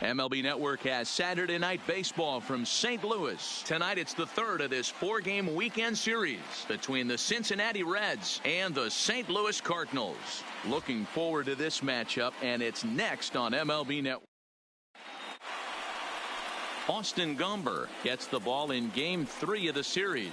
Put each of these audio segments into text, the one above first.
MLB Network has Saturday Night Baseball from St. Louis. Tonight it's the third of this four-game weekend series between the Cincinnati Reds and the St. Louis Cardinals. Looking forward to this matchup, and it's next on MLB Network. Austin Gomber gets the ball in Game 3 of the series.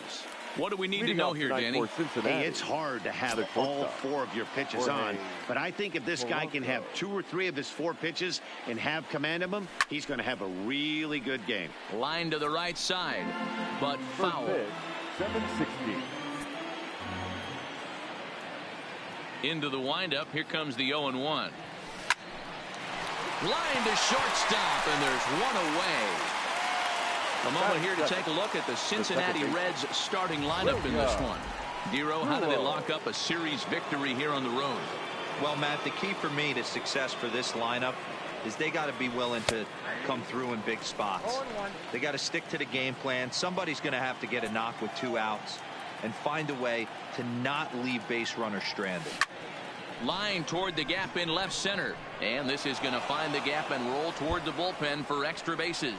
What do we need to know here, Danny? Hey, it's hard to have all four of your pitches on, but I think if this guy can have 2 or 3 of his 4 pitches and have command of them, he's going to have a really good game. Line to the right side, but foul. 760. Into the windup. Here comes the 0-1. Line to shortstop, and there's one away. A moment here to take a look at the Cincinnati Reds starting lineup in this one. Dero, how do they lock up a series victory here on the road? Well, Matt, the key for me to success for this lineup is they got to be willing to come through in big spots. They got to stick to the game plan. Somebody's going to have to get a knock with 2 outs and find a way to not leave base runners stranded. Line toward the gap in left center, and this is going to find the gap and roll toward the bullpen for extra bases.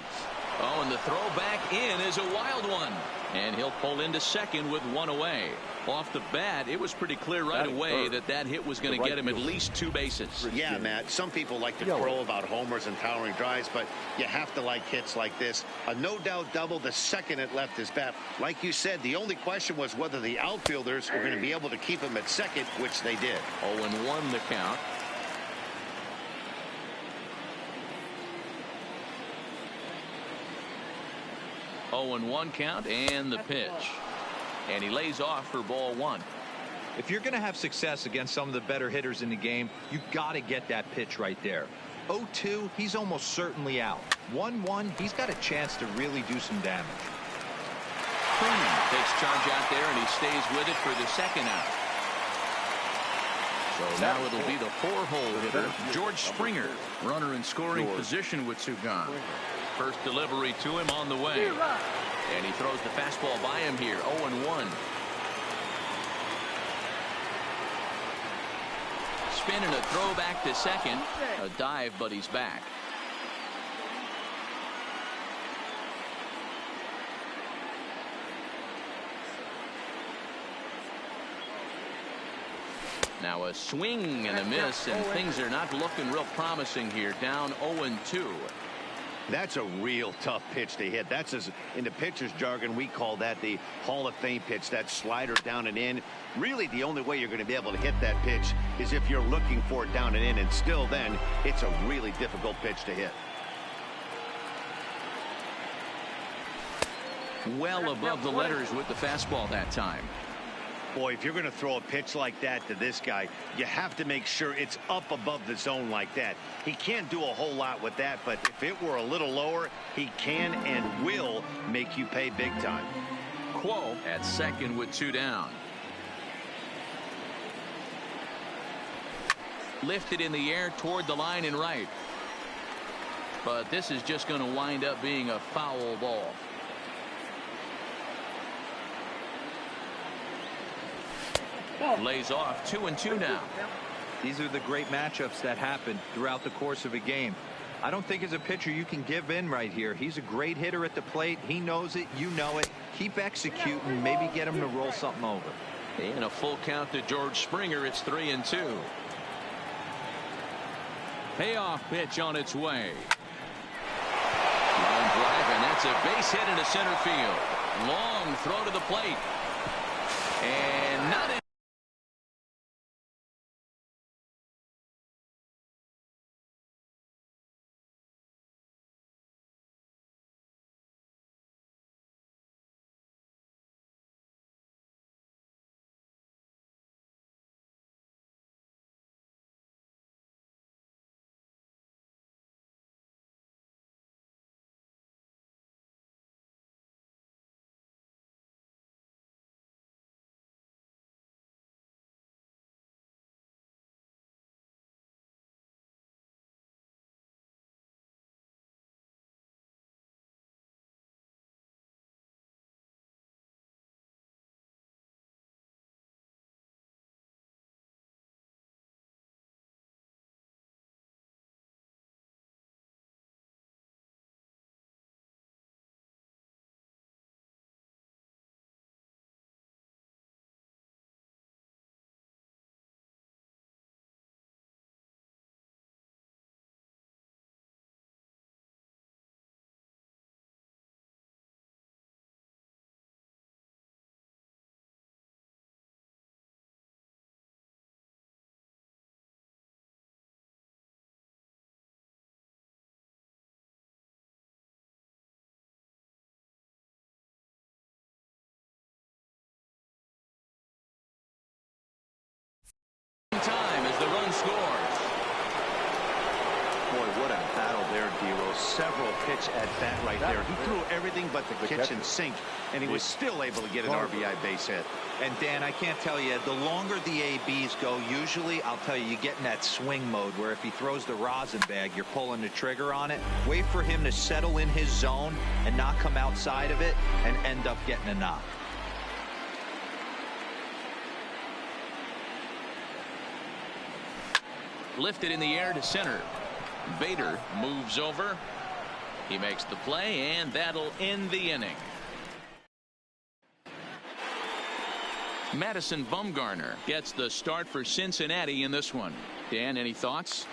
Oh, and the throw back in is a wild one, and he'll pull into second with 1 away. Off the bat, it was pretty clear right away that hit was going to get him at least 2 bases. Yeah, Matt, some people like to crow about homers and towering drives, but you have to like hits like this. A no-doubt double the second it left his bat. Like you said, the only question was whether the outfielders were going to be able to keep him at second, which they did. 0-1 the count. And 1 count, and the pitch, and he lays off for ball 1. If you're going to have success against some of the better hitters in the game, you got to get that pitch right there. 0-2, he's almost certainly out. 1-1, he's got a chance to really do some damage. Freeman takes charge out there, and he stays with it for the second out. So now it'll be the 4-hole hitter, George Springer. Runner in scoring position with 2 gone. First delivery to him on the way. And he throws the fastball by him here. 0-1. Spin and a throw back to second. A dive, but he's back. Now a swing and a miss, and things are not looking real promising here. Down 0-2. That's a real tough pitch to hit. That's, in the pitcher's jargon, we call that the Hall of Fame pitch. That slider down and in. Really, the only way you're going to be able to hit that pitch is if you're looking for it down and in, and still then, it's a really difficult pitch to hit. Well above the letters with the fastball that time. Boy, if you're going to throw a pitch like that to this guy, you have to make sure it's up above the zone like that. He can't do a whole lot with that, but if it were a little lower, he can and will make you pay big time. Quo at second with 2 down. Lifted in the air toward the line and right. But this is just going to wind up being a foul ball. Lays off 2-2 now. These are the great matchups that happen throughout the course of a game. I don't think as a pitcher you can give in right here. He's a great hitter at the plate. He knows it. You know it. Keep executing. Maybe get him to roll something over. And a full count to George Springer. It's 3-2. Payoff pitch on its way. Line drive, and that's a base hit into center field. Long throw to the plate. And not in. there, D'Lo. Several pitch at bat right there. He threw everything but the kitchen sink, and he was still able to get an RBI base hit. And Dan, I can't tell you, the longer the ABs go, usually, I'll tell you, you get in that swing mode where if he throws the rosin bag, you're pulling the trigger on it. Wait for him to settle in his zone and not come outside of it and end up getting a knock. Lifted in the air to center. Bader moves over. He makes the play, and that'll end the inning. Madison Bumgarner gets the start for Cincinnati in this one. Dan, any thoughts?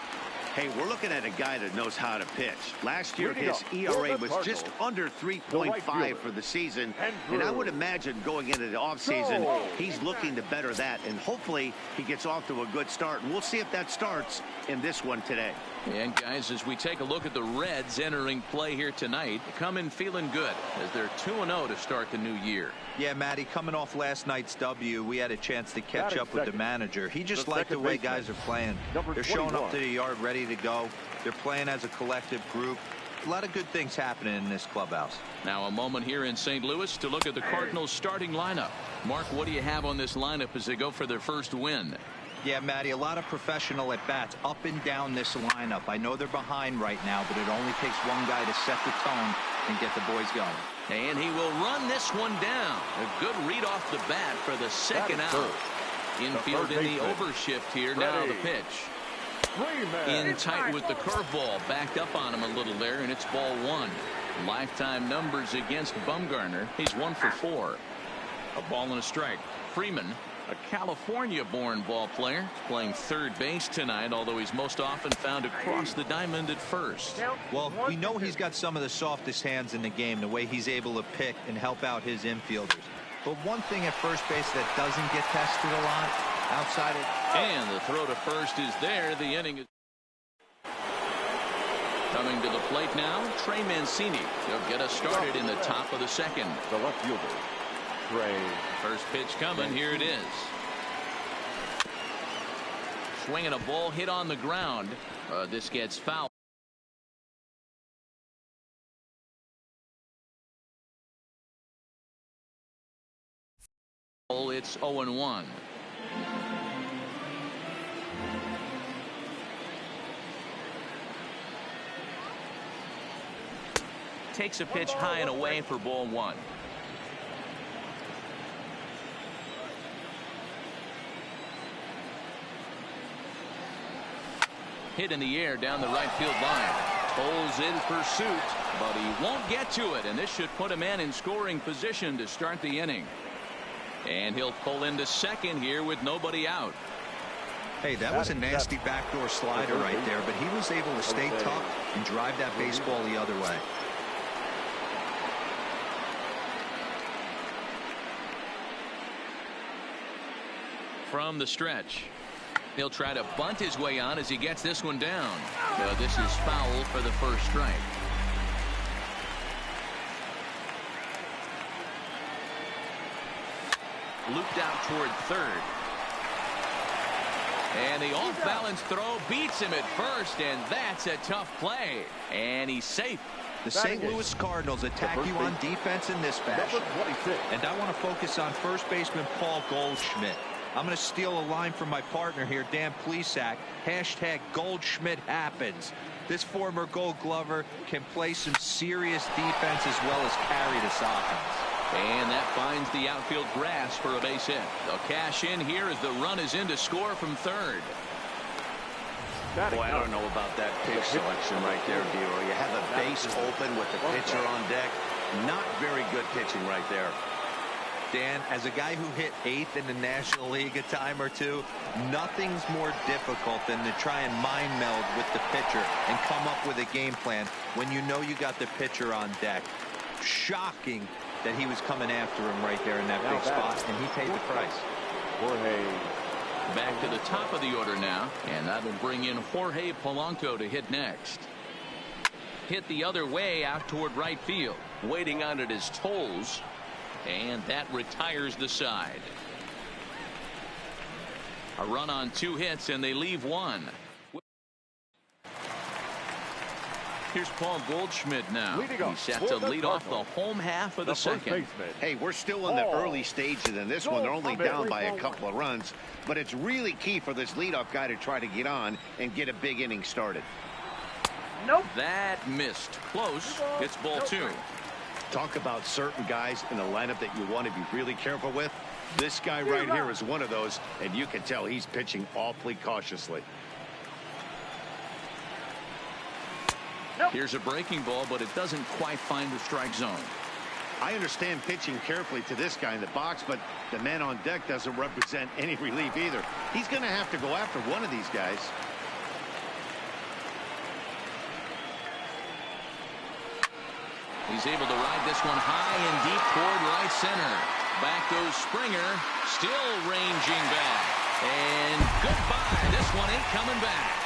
Hey, we're looking at a guy that knows how to pitch. Last year, his ERA was just under 3.5 for the season. And I would imagine going into the offseason, he's looking to better that. And hopefully he gets off to a good start. And we'll see if that starts in this one today. And guys, as we take a look at the Reds entering play here tonight, they come in feeling good as they're 2-0 to start the new year. Yeah, Matty, coming off last night's W, we had a chance to catch up with the manager. He just liked the way guys are playing. They're showing up to the yard ready to go. They're playing as a collective group. A lot of good things happening in this clubhouse. Now a moment here in St. Louis to look at the Cardinals starting lineup. Mark, what do you have on this lineup as they go for their first win? Yeah, Matty, a lot of professional at-bats up and down this lineup. I know they're behind right now, but it only takes one guy to set the tone and get the boys going. And he will run this one down. A good read off the bat for the second out. Infield in the overshift here. Now the pitch. In tight with the curveball. Backed up on him a little there, and it's ball one. Lifetime numbers against Bumgarner. He's 1 for 4. A ball and a strike. Freeman, a California-born ball player, playing third base tonight, although he's most often found across the diamond at first. Well, we know he's got some of the softest hands in the game, the way he's able to pick and help out his infielders. But one thing at first base that doesn't get tested a lot, outside of... And the throw to first is there. The inning is... Coming to the plate now, Trey Mancini. He'll get us started in the top of the second. The left fielder, Trey. First pitch coming. Here it is. Swinging a ball hit on the ground. This gets foul. It's 0-1. Takes a pitch high and away for ball one. Hit in the air down the right field line. Pulls in pursuit, but he won't get to it, and this should put a man in scoring position to start the inning. And he'll pull into second here with nobody out. Hey, that was a nasty backdoor slider right there, but he was able to stay tough and drive that baseball the other way. From the stretch, he'll try to bunt his way on as he gets this one down. This is foul for the first strike. Looped out toward third. And the off-balance throw beats him at first, and that's a tough play. And he's safe. The St. Louis Cardinals attack you on defense in this fashion. And I want to focus on first baseman Paul Goldschmidt. I'm going to steal a line from my partner here, Dan Plesac. Hashtag Goldschmidt happens. This former Gold Glover can play some serious defense as well as carry this offense. And that finds the outfield grass for a base hit. They'll cash in here as the run is in to score from third. Boy, I don't know about that pitch selection right there, D'Lo. You have a base open with the pitcher on deck. Not very good pitching right there. Dan, as a guy who hit 8th in the National League a time or two, nothing's more difficult than to try and mind meld with the pitcher and come up with a game plan when you know you got the pitcher on deck. Shocking that he was coming after him right there in that big spot, and he paid the price. Jorge. Back to the top of the order now, and that'll bring in Jorge Polanco to hit next. Hit the other way out toward right field. Waiting on it is Tolles, and that retires the side. A run on 2 hits, and they leave 1. Here's Paul Goldschmidt now. Leading He's set to lead off the home half of the second. Hey, we're still in the early stages in this one. They're only down by a couple of runs, but it's really key for this leadoff guy to try to get on and get a big inning started. Nope. That missed. Close. It's ball 2. Talk about certain guys in the lineup that you want to be really careful with. This guy right here is one of those, and you can tell he's pitching awfully cautiously. Here's a breaking ball, but it doesn't quite find the strike zone. I understand pitching carefully to this guy in the box, but the man on deck doesn't represent any relief either. He's going to have to go after one of these guys. He's able to ride this one high and deep toward right center. Back goes Springer, still ranging back. And goodbye. This one ain't coming back.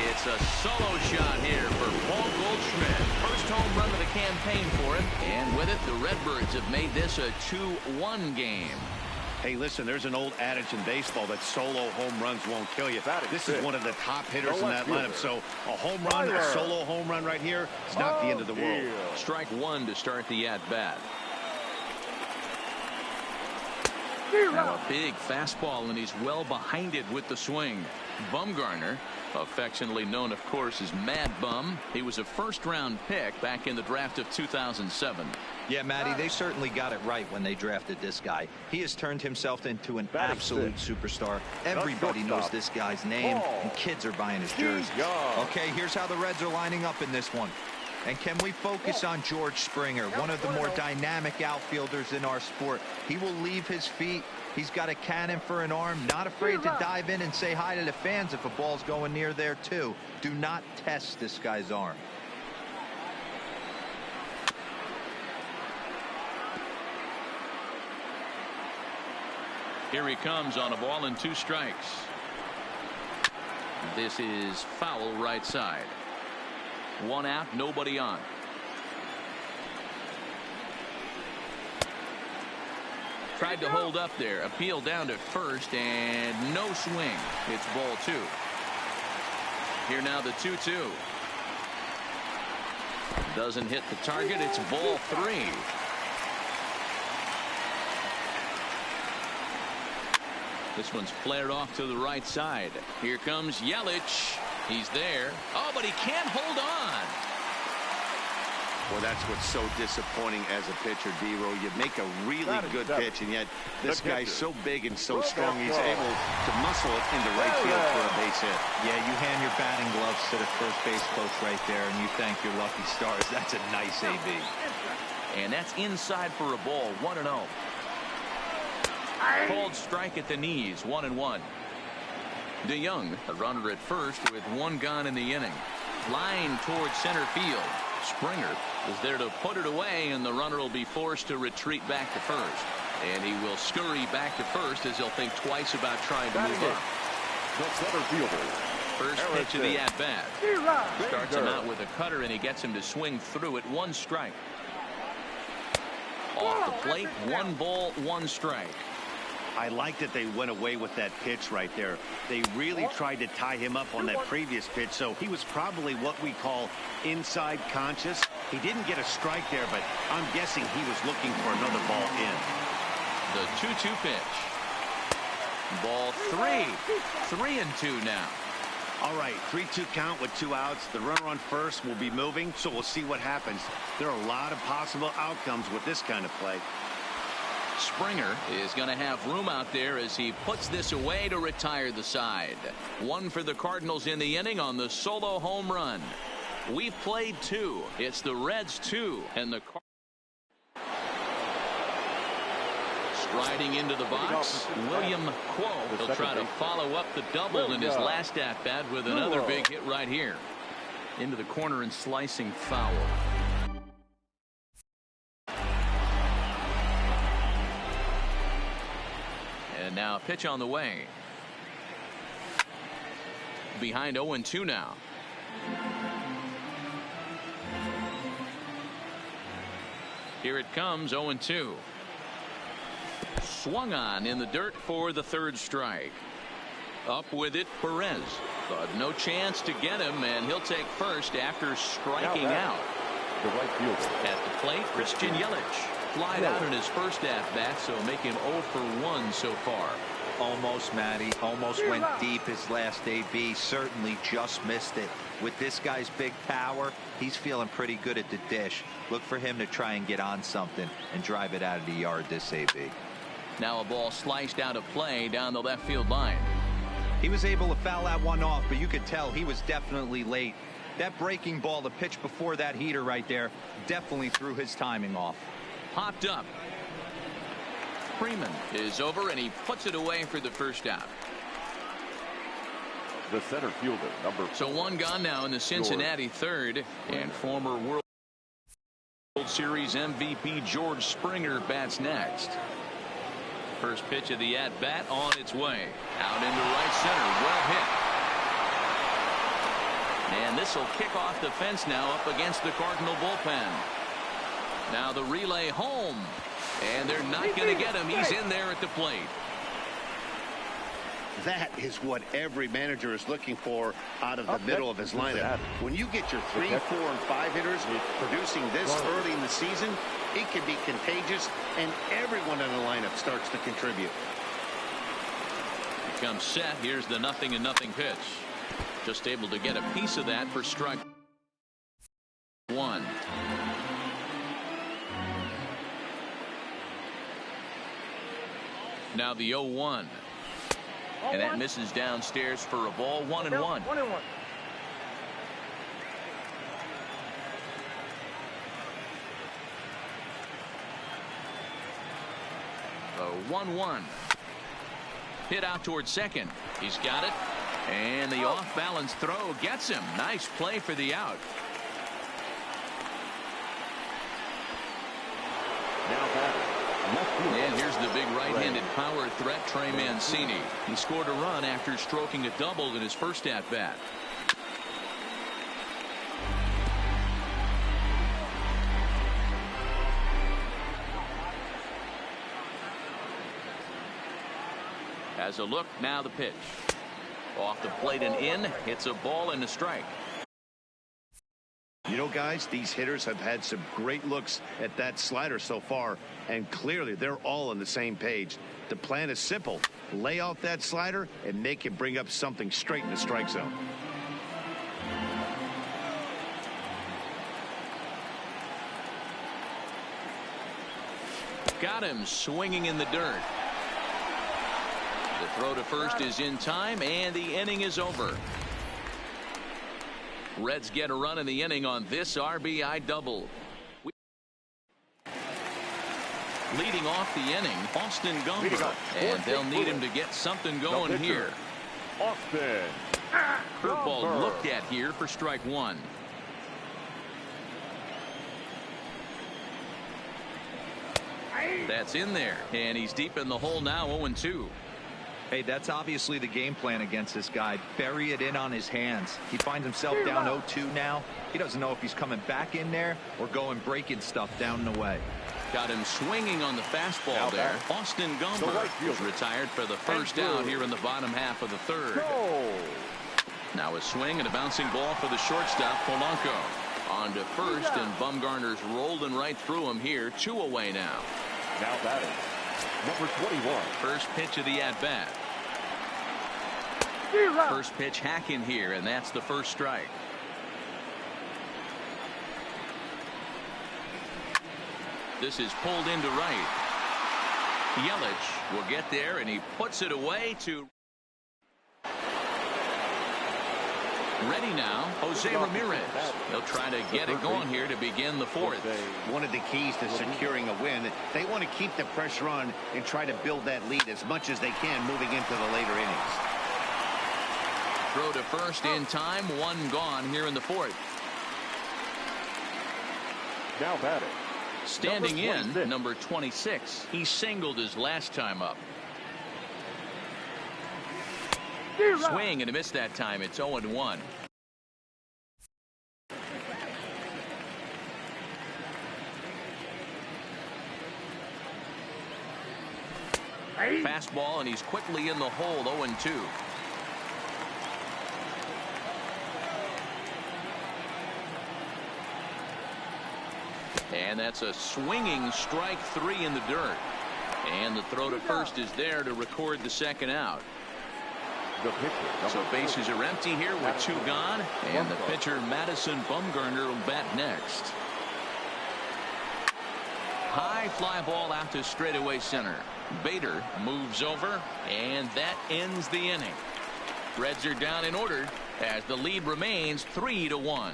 It's a solo shot here for Paul Goldschmidt. First home run of the campaign for him. And with it, the Redbirds have made this a 2-1 game. Hey, listen, there's an old adage in baseball that solo home runs won't kill you. This is one of the top hitters in that lineup. So a home run, a solo home run right here, it's not the end of the world. Strike 1 to start the at-bat. Now a big fastball, and he's well behind it with the swing. Bumgarner, affectionately known, of course, as Mad Bum. He was a first-round pick back in the draft of 2007. Yeah, Matty, they certainly got it right when they drafted this guy. He has turned himself into an absolute superstar. Everybody knows this guy's name, and kids are buying his jersey. Okay, here's how the Reds are lining up in this one. And can we focus on George Springer, one of the more dynamic outfielders in our sport? He will leave his feet. He's got a cannon for an arm, not afraid to dive in and say hi to the fans if a ball's going near there, too. Do not test this guy's arm. Here he comes on a ball and 2 strikes. This is foul right side. 1 out, nobody on. Tried to hold up there. Appeal down to first, and no swing. It's ball 2. Here now the 2-2. Doesn't hit the target. It's ball 3. This one's flared off to the right side. Here comes Yelich. He's there. Oh, but he can't hold on. Well, that's what's so disappointing as a pitcher, D-Row. You make a really good pitch, and yet this guy's so big and so strong, he's able to muscle it into right field for a base hit. Yeah, you hand your batting gloves to the first base coach right there, and you thank your lucky stars. That's a nice AB. And that's inside for a ball. 1-0. Called strike at the knees. 1-1. DeYoung, a runner at first with 1 gone in the inning. Line towards center field. Springer is there to put it away, and the runner will be forced to retreat back to first. And he will scurry back to first as he'll think twice about trying to move up. First pitch of the at-bat. Starts him out with a cutter, and he gets him to swing through it. 1 strike. Off the plate, 1 ball, 1 strike. I like that they went away with that pitch right there. They really tried to tie him up on that previous pitch, so he was probably what we call inside conscious. He didn't get a strike there, but I'm guessing he was looking for another ball in. The 2-2 pitch. Ball 3. 3-2 now. All right, 3-2 count with 2 outs. The runner on first will be moving, so we'll see what happens. There are a lot of possible outcomes with this kind of play. Springer is going to have room out there as he puts this away to retire the side. 1 for the Cardinals in the inning on the solo home run. We've played 2. It's the Reds 2 and the striding into the box. William Quo will try to follow up the double in his last at-bat with another big hit right here. Into the corner and slicing foul. And now a pitch on the way. Behind 0-2 now. Here it comes, 0-2. Swung on in the dirt for the 3rd strike. Up with it, Perez. But no chance to get him, and he'll take first after striking out. The right fielder. At the plate, Christian Yelich. Flied out in his first at-bat, so make him 0 for 1 so far. Almost, Matty. Almost went deep his last AB. Certainly just missed it. With this guy's big power, he's feeling pretty good at the dish. Look for him to try and get on something and drive it out of the yard this AB. Now a ball sliced out of play down the left field line. He was able to foul that one off, but you could tell he was definitely late. That breaking ball, the pitch before that heater right there, definitely threw his timing off. Popped up. Freeman is over, and he puts it away for the first out. The center fielder, number. So one gone now in the Cincinnati third, and former World Series MVP George Springer bats next. First pitch of the at-bat on its way. Out into right center. Well hit. And this will kick off the fence now up against the Cardinal bullpen. Now the relay home. And they're not going to get him. He's in there at the plate. That is what every manager is looking for out of the middle of his lineup. When you get your 3, 4, and 5 hitters producing this early in the season, it can be contagious, and everyone in the lineup starts to contribute. Comes set. Here's the 0-0 pitch. Just able to get a piece of that for strike one. Now the 0-1. And that misses downstairs for a ball. 1-1. 1-1. 1-1. Hit out towards second. He's got it. And the off-balance throw gets him. Nice play for the out. And here's the big right-handed power threat, Trey Mancini. He scored a run after stroking a double in his first at-bat. As a look, now the pitch. Off the plate and in. Hits a ball and a strike. You know, guys, these hitters have had some great looks at that slider so far, and clearly they're all on the same page. The plan is simple. Lay off that slider and make him bring up something straight in the strike zone. Got him swinging in the dirt. The throw to first is in time, and the inning is over. Reds get a run in the inning on this RBI double. Leading off the inning, Austin Gomber, and they'll need him to get something going here. Austin. Curveball looked at here for strike one. That's in there, and he's deep in the hole now. 0-2. Hey, that's obviously the game plan against this guy. Bury it in on his hands. He finds himself down 0-2 now. He doesn't know if he's coming back in there or going breaking stuff down the way. Got him swinging on the fastball there. Austin Gomber was retired for the first out here in the bottom half of the third. Now a swing and a bouncing ball for the shortstop, Polanco. On to first, and Bumgarner's rolling right through him here. 2 away now. Now batting, number 21. First pitch of the at-bat. First pitch hacking here, and that's the first strike. This is pulled into right. Yelich will get there, and he puts it away to ready now, Jose Ramirez. They'll try to get it going here to begin the fourth. One of the keys to securing a win, they want to keep the pressure on and try to build that lead as much as they can moving into the later innings. Throw to first in time. One gone here in the fourth. Now batting, standing in, number 26. He singled his last time up. Swing and a miss that time. It's 0-1. Fastball, and he's quickly in the hole. 0-2. And that's a swinging strike 3 in the dirt. And the throw to first is there to record the second out. The pitcher, So bases are empty here with 2 gone. And the pitcher, Madison Bumgarner, will bat next. High fly ball out to straightaway center. Bader moves over, and that ends the inning. Reds are down in order as the lead remains 3-1.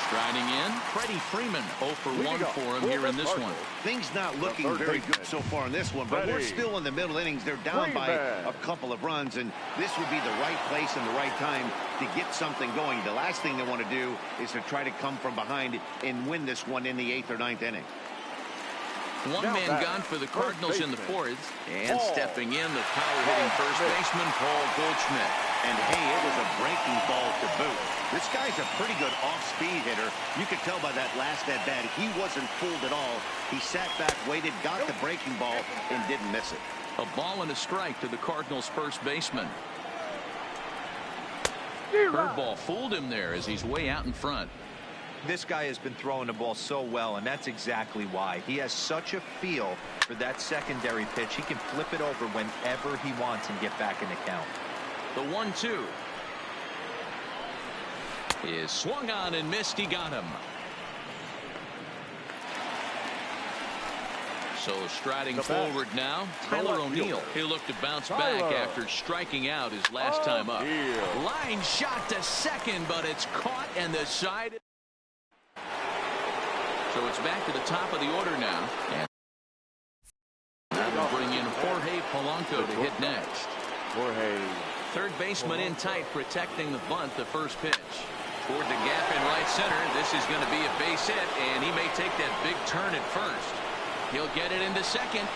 Striding in, Freddie Freeman 0 for 1 for him here in this one. Things not looking very good so far in this one, but we're still in the middle innings. They're down by a couple of runs, and this would be the right place and the right time to get something going. The last thing they want to do is to try to come from behind and win this one in the 8th or 9th inning. One man gone for the Cardinals in the 4th, and stepping in, the power-hitting first baseman, Paul Goldschmidt. And hey, it was a breaking ball to boot. This guy's a pretty good off-speed hitter. You could tell by that last at-bat, he wasn't fooled at all. He sat back, waited, got the breaking ball, and didn't miss it. A ball and a strike to the Cardinals' first baseman. Curveball fooled him there as he's way out in front. This guy has been throwing the ball so well, and that's exactly why. He has such a feel for that secondary pitch. He can flip it over whenever he wants and get back in the count. The 1-2 is swung on and missed. He got him. So striding forward now, Tyler O'Neill. He'll look to bounce back after striking out his last time up. Line shot to second, but it's caught, and the side. So it's back to the top of the order now. And that will bring in Jorge Polanco to hit next. Third baseman in tight, protecting the bunt, the first pitch. Toward the gap in right center. This is going to be a base hit, and he may take that big turn at first. He'll get it into second.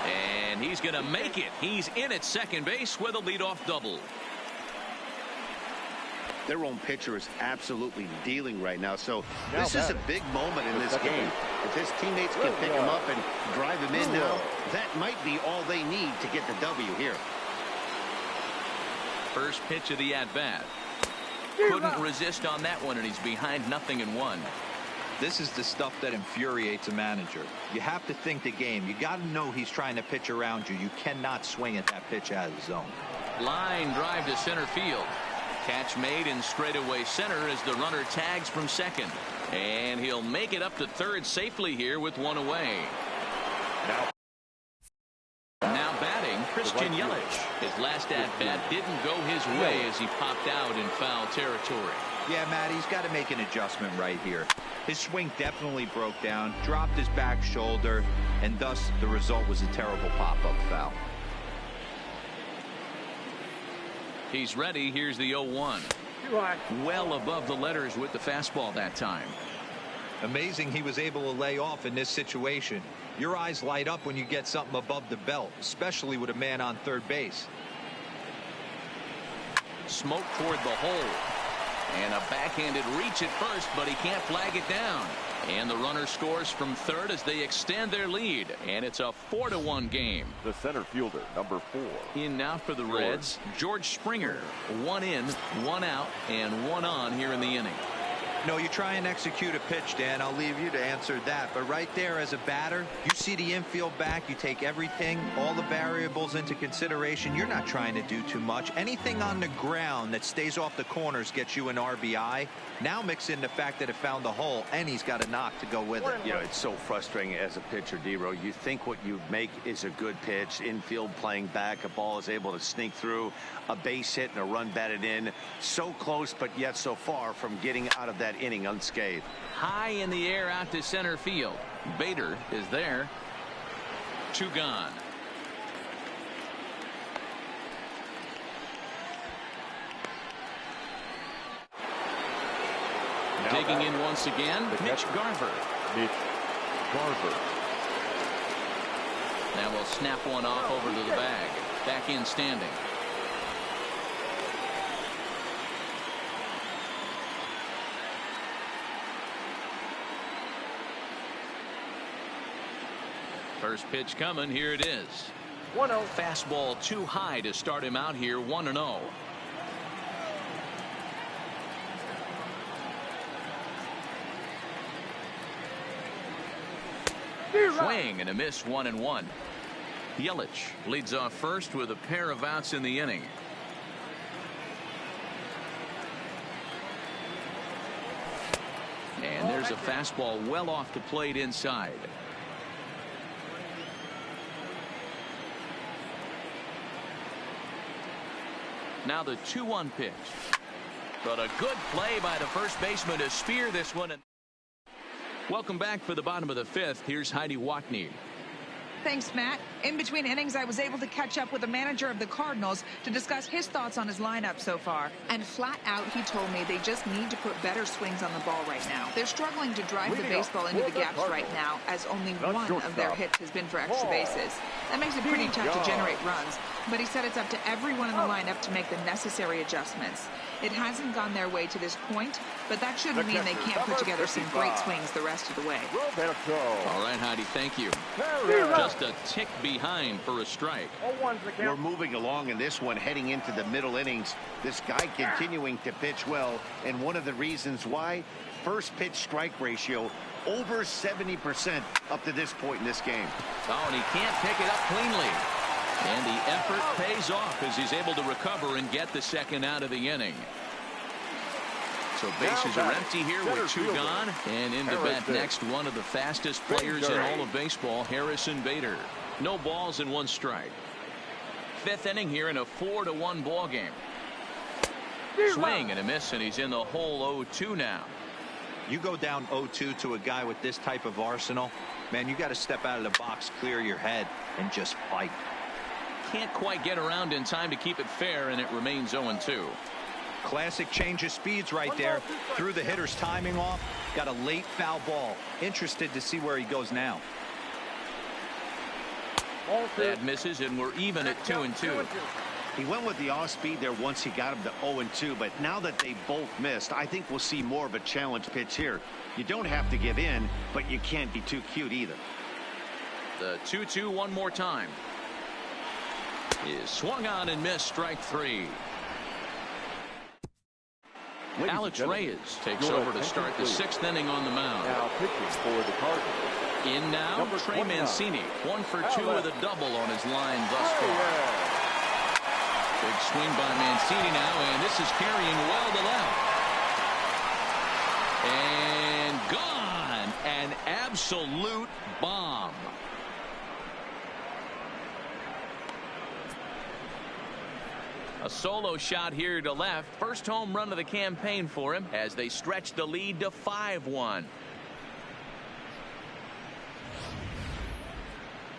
And he's going to make it. He's in at second base with a leadoff double. Their own pitcher is absolutely dealing right now. So this is a big moment in this game. If his teammates can pick him up and drive him in now, that might be all they need to get the W here. First pitch of the at-bat. Couldn't resist on that one, and he's behind 0-1. This is the stuff that infuriates a manager. You have to think the game. You got to know he's trying to pitch around you. You cannot swing at that pitch out of the zone. Line drive to center field. Catch made in straightaway center as the runner tags from second. And he'll make it up to third safely here with one away. Now batting, Christian Yelich. His last at-bat didn't go his way as he popped out in foul territory. Yeah, Matt, he's got to make an adjustment right here. His swing definitely broke down, dropped his back shoulder, and thus the result was a terrible pop-up foul. He's ready. Here's the 0-1. Well above the letters with the fastball that time. Amazing he was able to lay off in this situation. Your eyes light up when you get something above the belt, especially with a man on third base. Smoke toward the hole. And a backhanded reach at first, but he can't flag it down. And the runner scores from third as they extend their lead. And it's a 4-1 game. The center fielder, number 4. In now for the Reds, George Springer. 1 in, 1 out, and 1 on here in the inning. No, you try and execute a pitch, Dan. I'll leave you to answer that. But right there as a batter, you see the infield back. You take everything, all the variables into consideration. You're not trying to do too much. Anything on the ground that stays off the corners gets you an RBI. Now mix in the fact that it found the hole, and he's got a knock to go with it. You know, it's so frustrating as a pitcher, D-Row. You think what you make is a good pitch. Infield playing back. A ball is able to sneak through. A base hit and a run batted in. So close, but yet so far from getting out of that inning unscathed. High in the air out to center field. Bader is there. 2 gone. Digging in once again, Mitch Garver. Now we'll snap one off over to the bag. Back in standing. First pitch coming. Here it is. 1-0. Fastball too high to start him out here, 1-0. Swing and a miss, 1-1. Yelich leads off first with a pair of outs in the inning. And there's a fastball well off the plate inside. Now the 2-1 pitch. But a good play by the first baseman to spear this one. Welcome back for the bottom of the fifth. Here's Heidi Watney. Thanks, Matt. In between innings, I was able to catch up with the manager of the Cardinals to discuss his thoughts on his lineup so far. And flat out, he told me they just need to put better swings on the ball right now. They're struggling to drive the baseball into the gaps right now, as only one of their hits has been for extra bases. That makes it pretty tough to generate runs. But he said it's up to everyone in the lineup to make the necessary adjustments. It hasn't gone their way to this point, but that shouldn't mean they can't put together some great swings the rest of the way. All right, Heidi, thank you. Just a tick behind for a strike. We're moving along in this one, heading into the middle innings. This guy continuing to pitch well, and one of the reasons why, first pitch strike ratio over 70% up to this point in this game. Oh, and he can't pick it up cleanly. And the effort pays off as he's able to recover and get the second out of the inning. So bases are empty here with two gone. And in to bat next, one of the fastest players in all of baseball, Harrison Bader. No balls and one strike. Fifth inning here in a 4-1 ball game. Swing and a miss, and he's in the hole 0-2 now. You go down 0-2 to a guy with this type of arsenal, man, you got to step out of the box, clear your head, and just fight. Can't quite get around in time to keep it fair, and it remains 0-2. Classic change of speeds right there. Threw the hitter's timing off. Got a late foul ball. Interested to see where he goes now. That misses, and we're even at 2-2. He went with the off speed there once he got him to 0-2, but now that they both missed, I think we'll see more of a challenge pitch here. You don't have to give in, but you can't be too cute either. The 2-2 one more time. Is swung on and missed, strike three. Alex Reyes takes over to start the sixth inning on the mound. Now pitching for the Cardinals. In now, Trey Mancini, 1 for 2 with a double on his line thus far. Big swing by Mancini now, and this is carrying well to left. And gone. An absolute bomb. A solo shot here to left. First home run of the campaign for him as they stretch the lead to 5-1.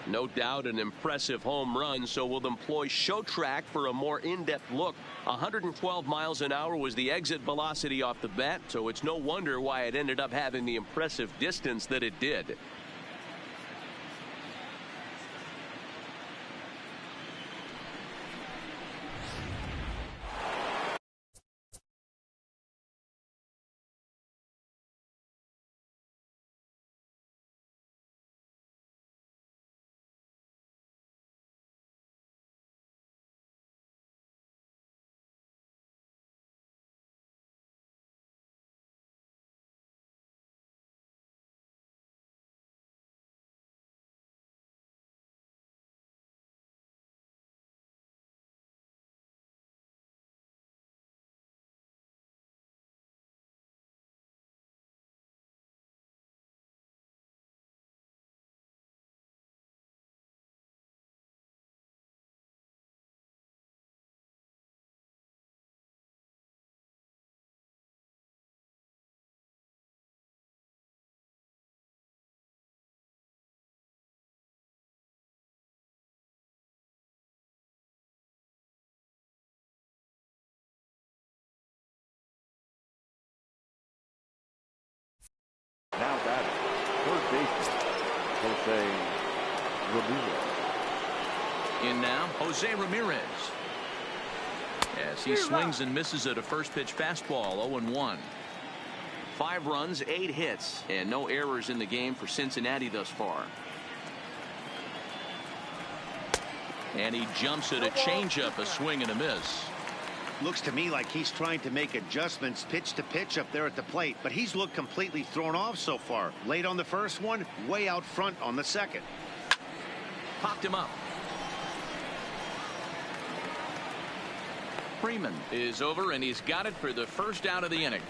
No doubt an impressive home run, so we'll employ show track for a more in-depth look. 112 miles an hour was the exit velocity off the bat, so it's no wonder why it ended up having the impressive distance that it did. Now batting, third baseman, Jose Ramirez. In now, Jose Ramirez. As he swings and misses at a first pitch fastball, 0-1. 5 runs, 8 hits, and no errors in the game for Cincinnati thus far. And he jumps at a changeup, a swing and a miss. Looks to me like he's trying to make adjustments pitch to pitch up there at the plate, but he's looked completely thrown off so far. Late on the first one, way out front on the second. Popped him up. Freeman is over, and he's got it for the first out of the inning.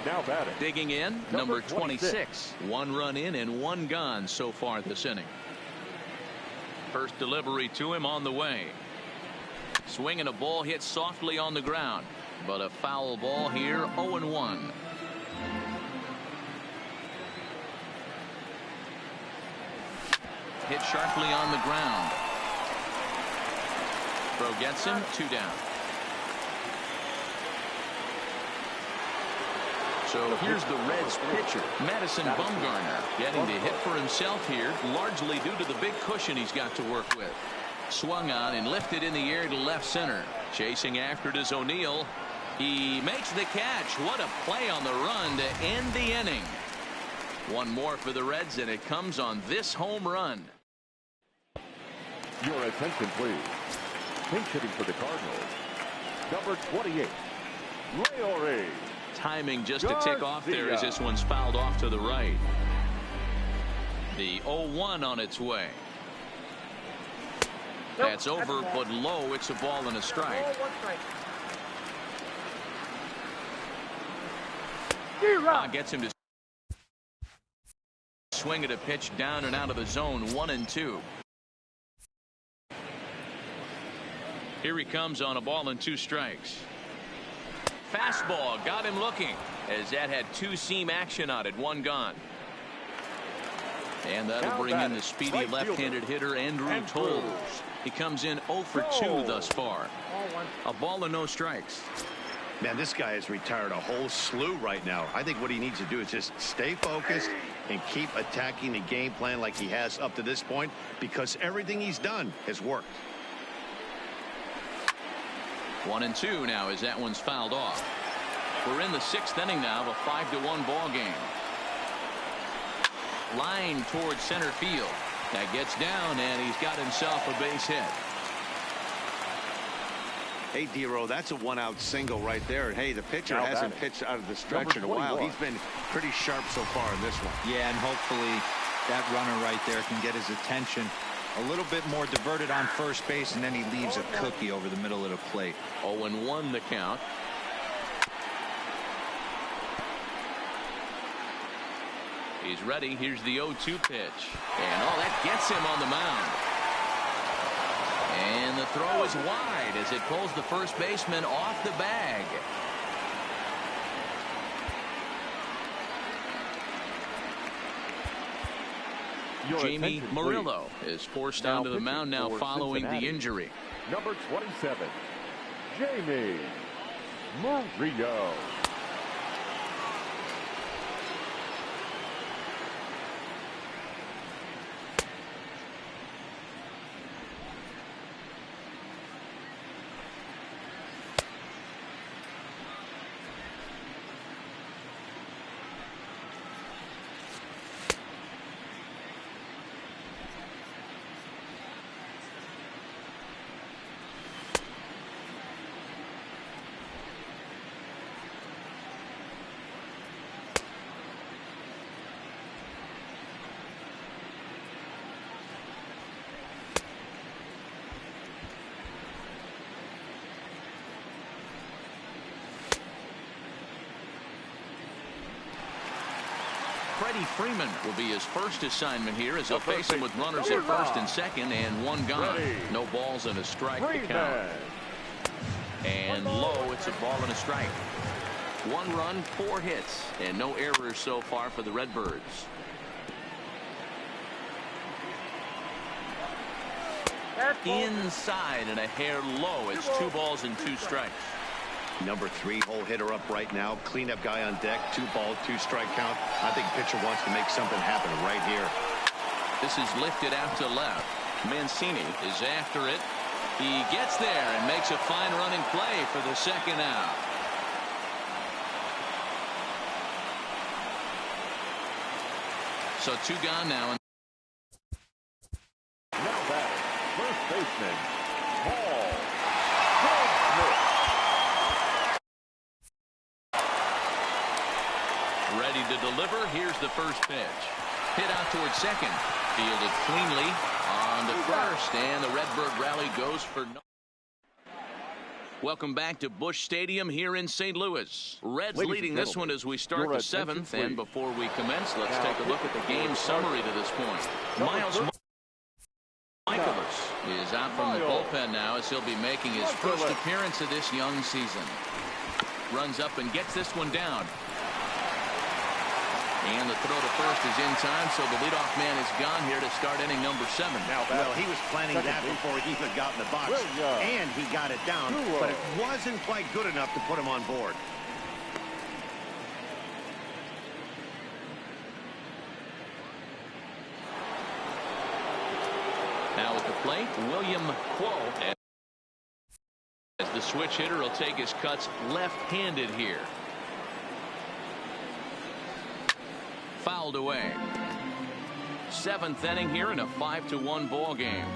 Now batting. Digging in, number 26. 1 run in and 1 gone so far this inning. First delivery to him on the way. Swinging a ball hit softly on the ground, but a foul ball here. 0-1. Hit sharply on the ground. Throw gets him. 2 down. So here's the Reds pitcher, Madison Bumgarner, getting the hit for himself here, largely due to the big cushion he's got to work with. Swung on and lifted in the air to left center. Chasing after it is O'Neill. He makes the catch. What a play on the run to end the inning. One more for the Reds, and it comes on this home run. Your attention, please. Pinch hitting for the Cardinals, number 28, Leore. Timing just to tick off there as this one's fouled off to the right. The 0-1 on its way. That's over, but low. It's a ball and a strike. Gets him to swing at a pitch down and out of the zone. 1-2. Here he comes on a ball and 2 strikes. Fastball got him looking, as that had 2-seam action on it. 1 gone. And that'll bring in the speedy left-handed hitter Andrew Toles. He comes in 0 for 2 thus far. A ball and no strikes. Man, this guy has retired a whole slew right now. I think what he needs to do is just stay focused and keep attacking the game plan like he has up to this point, because everything he's done has worked. 1-2 now as that one's fouled off. We're in the 6th inning now of a 5-1 ball game. Line towards center field. That gets down, and he's got himself a base hit. Hey, D-Row, that's a 1-out single right there. And hey, the pitcher hasn't pitched out of the stretch in a while. He's been pretty sharp so far in this one. Yeah, and hopefully that runner right there can get his attention. A little bit more diverted on first base, and then he leaves a cookie over the middle of the plate. 0-1 the count. He's ready. Here's the 0-2 pitch. And that gets him on the mound. And the throw is wide as it pulls the first baseman off the bag. Jamie Murillo is forced onto the mound now following the injury. Number 27, Jamie Murillo. Freddie Freeman will be his first assignment here as they'll face him with runners at first and second and 1 gone. No balls and a strike to count. And low, it's a ball and a strike. 1 run, 4 hits, and no errors so far for the Redbirds. Inside and a hair low. It's 2 balls and 2 strikes. Number 3 hole hitter up right now. Cleanup guy on deck. 2 ball, 2 strike count. I think pitcher wants to make something happen right here. This is lifted out to left. Mancini is after it. He gets there and makes a fine running play for the 2nd out. So 2 gone now. baseman, Paul. Ready to deliver. Here's the first pitch. Hit out towards second. Fielded cleanly on to first. And the Redbird rally goes for no. Welcome back to Busch Stadium here in St. Louis. Reds leading this one as we start the seventh. And before we commence, let's take a look at the game summary to this point. Miles Michaelis is out from the bullpen now as he'll be making his first appearance of this young season. Runs up and gets this one down. And the throw to first is in time, so the leadoff man is gone here to start inning number 7. Well, he was planning that before he even got in the box, and he got it down, but it wasn't quite good enough to put him on board. Now at the plate, William Quo. As the switch hitter will take his cuts left-handed here. Fouled away. 7th inning here in a 5-1 ball game.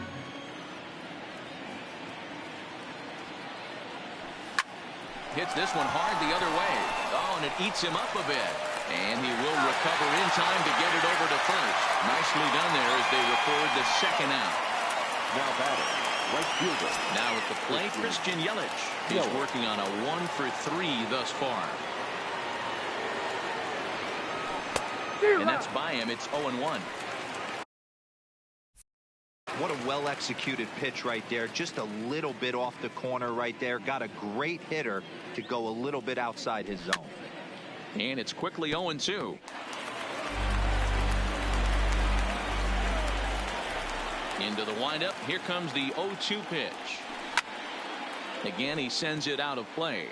Hits this one hard the other way. Oh, and it eats him up a bit. And he will recover in time to get it over to first. Nicely done there as they record the second out. Now batting, right fielder. Now at the plate, Christian Yelich. He's working on a 1-for-3 thus far. And that's by him. It's 0-1. What a well-executed pitch right there. Just a little bit off the corner right there. Got a great hitter to go a little bit outside his zone. And it's quickly 0-2. Into the windup. Here comes the 0-2 pitch. Again, he sends it out of play.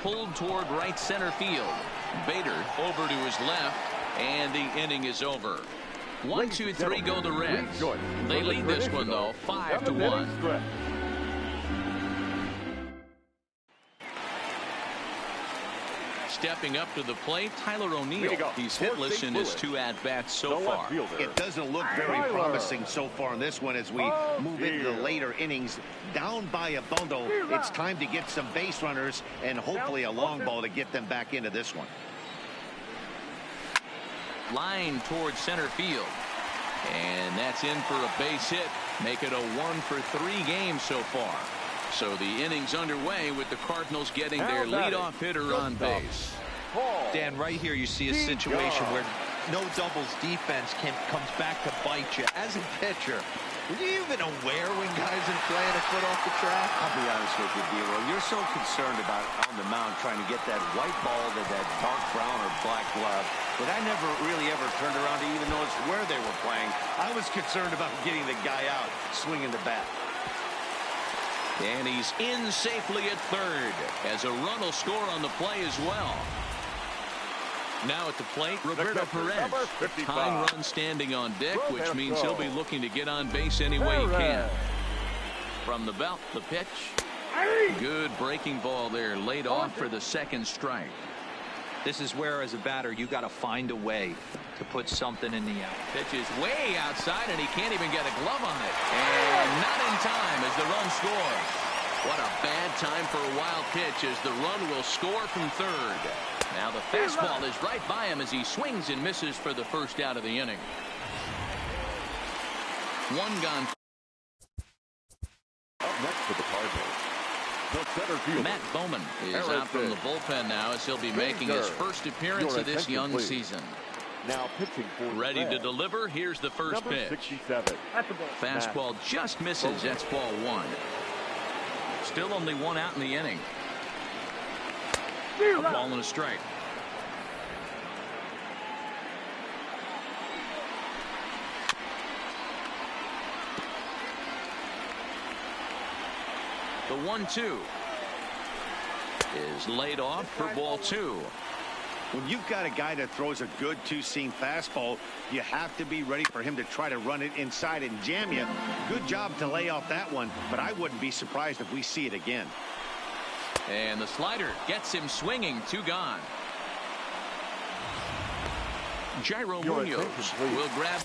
Pulled toward right center field. Bader over to his left, and the inning is over. 1-2-3 go the Reds. They lead this one though 5-1. Stepping up to the plate, Tyler O'Neill. He's hitless in his 2 at-bats so far. It doesn't look very promising so far in this one as we move into the later innings. Down by a bundle, it's time to get some base runners and hopefully a long ball to get them back into this one. Line towards center field. And that's in for a base hit. Make it a 1-for-3 game so far. So the inning's underway with the Cardinals getting their leadoff hitter on base. Dan, right here you see a situation where no doubles defense comes back to bite you. As a pitcher, were you even aware when guys are playing a foot off the track? I'll be honest with you, D-Roll. You're so concerned about on the mound trying to get that white ball to that dark brown or black glove that I never really ever turned around to even notice where they were playing. I was concerned about getting the guy out swinging the bat. And he's in safely at third as a run will score on the play as well. Now at the plate, Roberto Perez. Tying run standing on deck, which means he'll be looking to get on base any way he can. From the belt, the pitch. Good breaking ball there, laid off for the second strike. This is where, as a batter, you got to find a way to put something in the out. Pitch is way outside, and he can't even get a glove on it. And not in time as the run scores. What a bad time for a wild pitch as the run will score from third. Now the fastball is right by him as he swings and misses for the first out of the inning. One gone. Up next for the Cardinals, the center fielder, Matt Bowman is out from the bullpen now as he'll be making his first appearance of this young season. Now pitching for ready to deliver. Here's the first pitch. 67. Fastball just misses. That's ball 1. Still only 1 out in the inning. A ball and a strike. The 1-2 is laid off for ball 2. When you've got a guy that throws a good two-seam fastball, you have to be ready for him to try to run it inside and jam you. Good job to lay off that one, but I wouldn't be surprised if we see it again. And the slider gets him swinging. 2 gone. Jairo Your Munoz attention, please. will grab